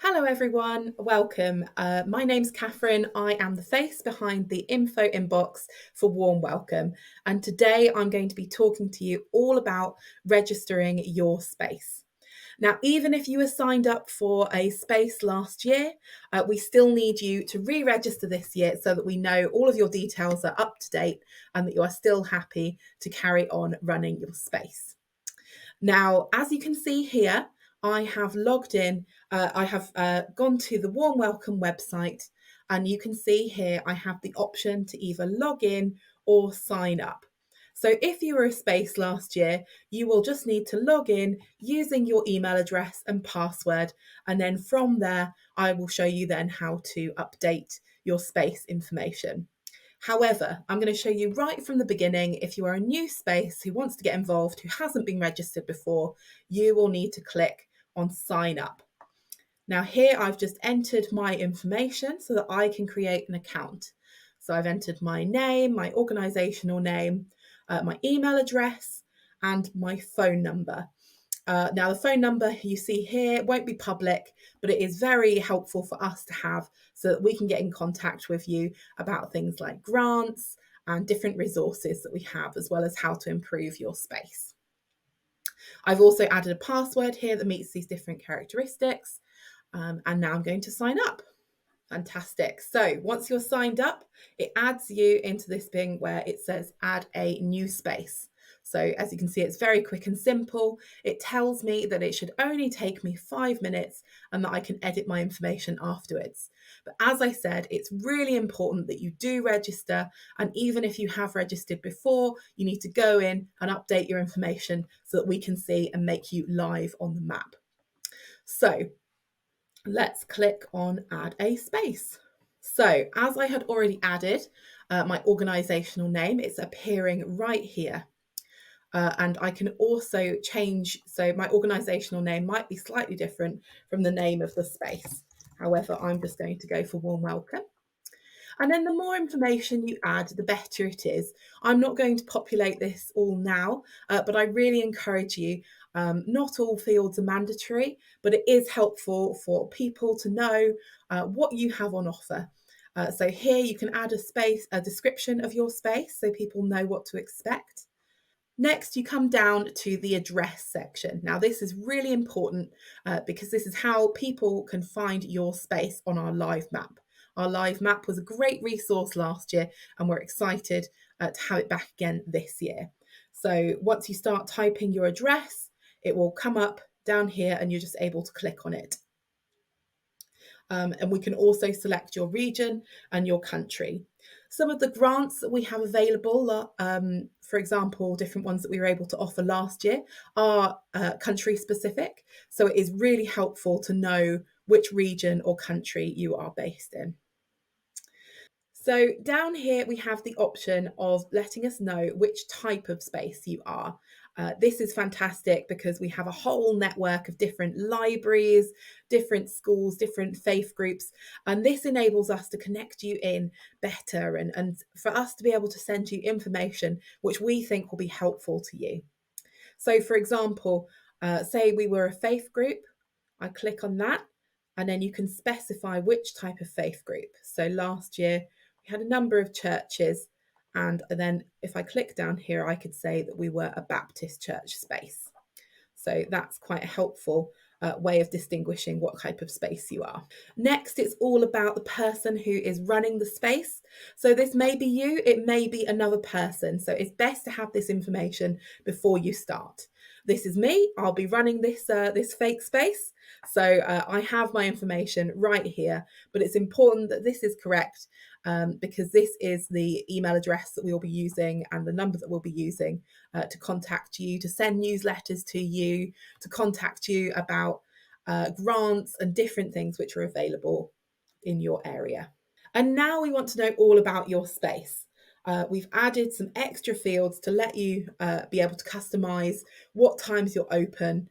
Hello, everyone. Welcome. My name's Catherine. I am the face behind the info inbox for Warm Welcome. And today I'm going to be talking to you all about registering your space. Now, even if you were signed up for a space last year, we still need you to re register this year so that we know all of your details are up to date and that you are still happy to carry on running your space. Now, as you can see here, I have logged in. I have gone to the Warm Welcome website, and you can see here I have the option to either log in or sign up. So if you were a space last year, you will just need to log in using your email address and password. And then from there, I will show you then how to update your space information. However, I'm going to show you right from the beginning, if you are a new space who wants to get involved, who hasn't been registered before, you will need to click on sign up. Now here I've just entered my information so that I can create an account. So I've entered my name, my organisational name, my email address and my phone number. Now, the phone number you see here won't be public, but it is very helpful for us to have so that we can get in contact with you about things like grants and different resources that we have, as well as how to improve your space. I've also added a password here that meets these different characteristics, and now I'm going to sign up. Fantastic. So once you're signed up, it adds you into this thing where it says add a new space. So as you can see, it's very quick and simple. It tells me that it should only take me 5 minutes and that I can edit my information afterwards. But as I said, it's really important that you do register. And even if you have registered before, you need to go in and update your information so that we can see and make you live on the map. So let's click on add a space. So as I had already added my organisational name, it's appearing right here. And I can also change, so my organisational name might be slightly different from the name of the space. However, I'm just going to go for Warm Welcome. And then the more information you add, the better it is. I'm not going to populate this all now, but I really encourage you. Not all fields are mandatory, but it is helpful for people to know what you have on offer. So here you can add a description of your space so people know what to expect. Next, you come down to the address section. Now, this is really important because this is how people can find your space on our live map. Our live map was a great resource last year, and we're excited to have it back again this year. So once you start typing your address, it will come up down here and you're just able to click on it. And we can also select your region and your country. Some of the grants that we have available, for example, different ones that we were able to offer last year are country specific. So it is really helpful to know which region or country you are based in. So down here, we have the option of letting us know which type of space you are. This is fantastic because we have a whole network of different libraries, different schools, different faith groups, and this enables us to connect you in better and for us to be able to send you information which we think will be helpful to you. So for example, say we were a faith group, I click on that, and then you can specify which type of faith group. So last year, we had a number of churches, and then if I click down here, I could say that we were a Baptist church space. So that's quite a helpful way of distinguishing what type of space you are. Next, it's all about the person who is running the space. So this may be you, it may be another person. So it's best to have this information before you start. This is me. I'll be running this fake space. So I have my information right here, but it's important that this is correct because this is the email address that we'll be using and the number that we'll be using to contact you, to send newsletters to you, to contact you about grants and different things which are available in your area. And now we want to know all about your space. We've added some extra fields to let you be able to customize what times you're open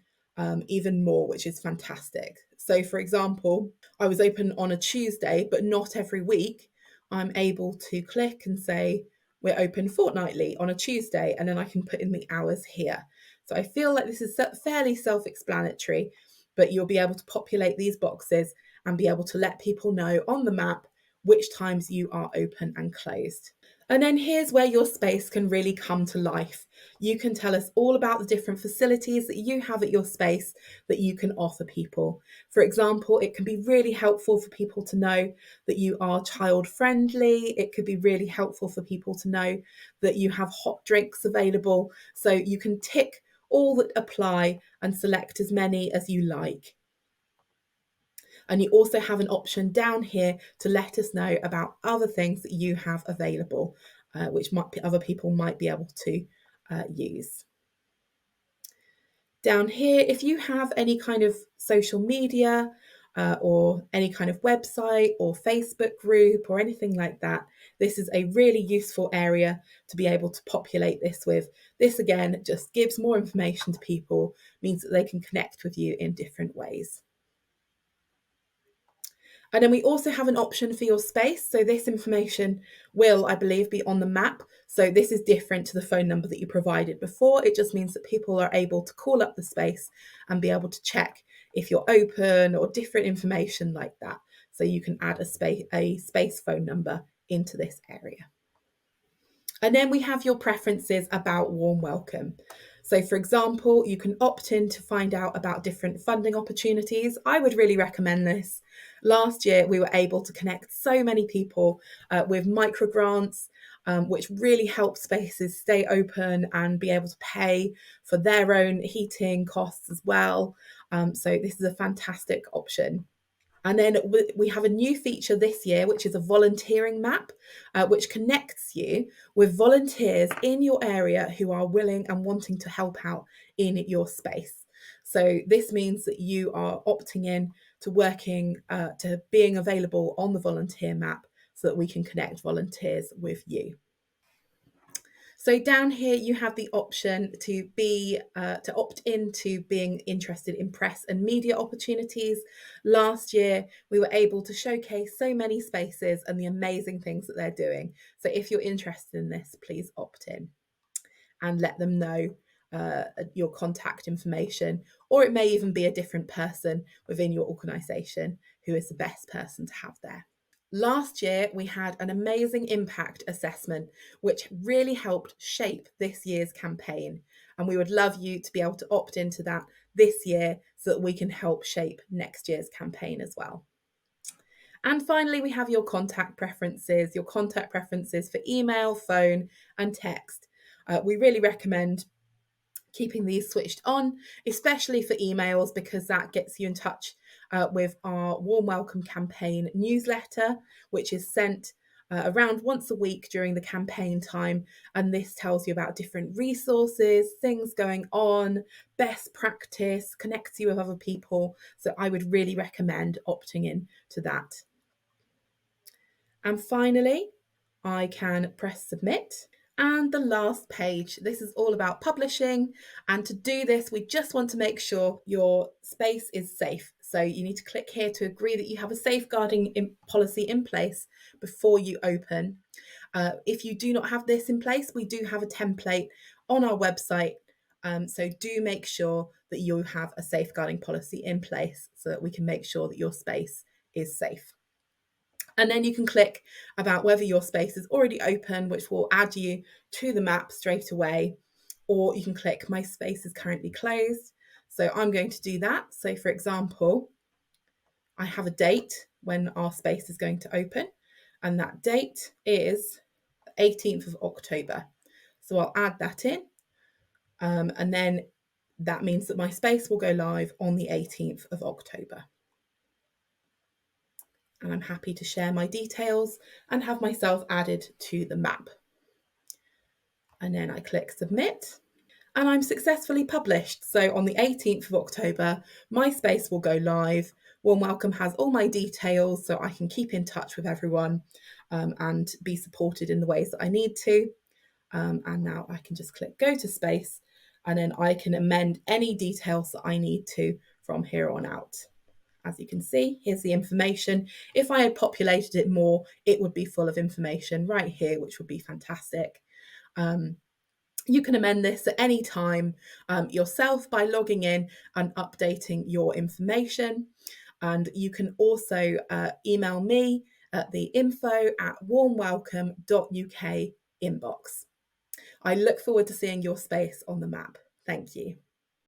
even more, which is fantastic. So for example, I was open on a Tuesday, but not every week. I'm able to click and say, we're open fortnightly on a Tuesday, and then I can put in the hours here. So I feel like this is fairly self-explanatory, but you'll be able to populate these boxes and be able to let people know on the map which times you are open and closed. And then here's where your space can really come to life. You can tell us all about the different facilities that you have at your space that you can offer people. For example, it can be really helpful for people to know that you are child friendly. It could be really helpful for people to know that you have hot drinks available. So you can tick all that apply and select as many as you like. And you also have an option down here to let us know about other things that you have available, which other people might be able to use. Down here, if you have any kind of social media or any kind of website or Facebook group or anything like that, this is a really useful area to be able to populate this with. This again just gives more information to people, means that they can connect with you in different ways. And then we also have an option for your space. So this information will, I believe, be on the map. So this is different to the phone number that you provided before. It just means that people are able to call up the space and be able to check if you're open or different information like that. So you can add a space phone number into this area. And then we have your preferences about Warm Welcome. So, for example, you can opt in to find out about different funding opportunities. I would really recommend this. Last year, we were able to connect so many people with microgrants, which really help spaces stay open and be able to pay for their own heating costs as well. So, this is a fantastic option. And then we have a new feature this year, which is a volunteering map, which connects you with volunteers in your area who are willing and wanting to help out in your space. So this means that you are opting in to working, to being available on the volunteer map so that we can connect volunteers with you. So down here you have the option to opt into being interested in press and media opportunities. Last year we were able to showcase so many spaces and the amazing things that they're doing. So if you're interested in this, please opt in and let them know your contact information, or it may even be a different person within your organisation who is the best person to have there. Last year, we had an amazing impact assessment, which really helped shape this year's campaign. And we would love you to be able to opt into that this year so that we can help shape next year's campaign as well. And finally, we have your contact preferences for email, phone, and text. We really recommend keeping these switched on, especially for emails, because that gets you in touch with our Warm Welcome campaign newsletter, which is sent around once a week during the campaign time. And this tells you about different resources, things going on, best practice, connects you with other people. So I would really recommend opting in to that. And finally, I can press submit. And the last page, this is all about publishing. And to do this, we just want to make sure your space is safe. So you need to click here to agree that you have a safeguarding policy in place before you open. If you do not have this in place, we do have a template on our website. So do make sure that you have a safeguarding policy in place so that we can make sure that your space is safe. And then you can click about whether your space is already open, which will add you to the map straight away. Or you can click my space is currently closed. So I'm going to do that. So for example, I have a date when our space is going to open, and that date is 18th of October. So I'll add that in. And then that means that my space will go live on the 18th of October. And I'm happy to share my details and have myself added to the map. And then I click submit and I'm successfully published. So on the 18th of October, my space will go live. Warm Welcome has all my details so I can keep in touch with everyone and be supported in the ways that I need to. And now I can just click go to space and then I can amend any details that I need to from here on out. As you can see, here's the information. If I had populated it more, it would be full of information right here, which would be fantastic. You can amend this at any time yourself by logging in and updating your information. And you can also email me at the info@warmwelcome.uk inbox. I look forward to seeing your space on the map. Thank you.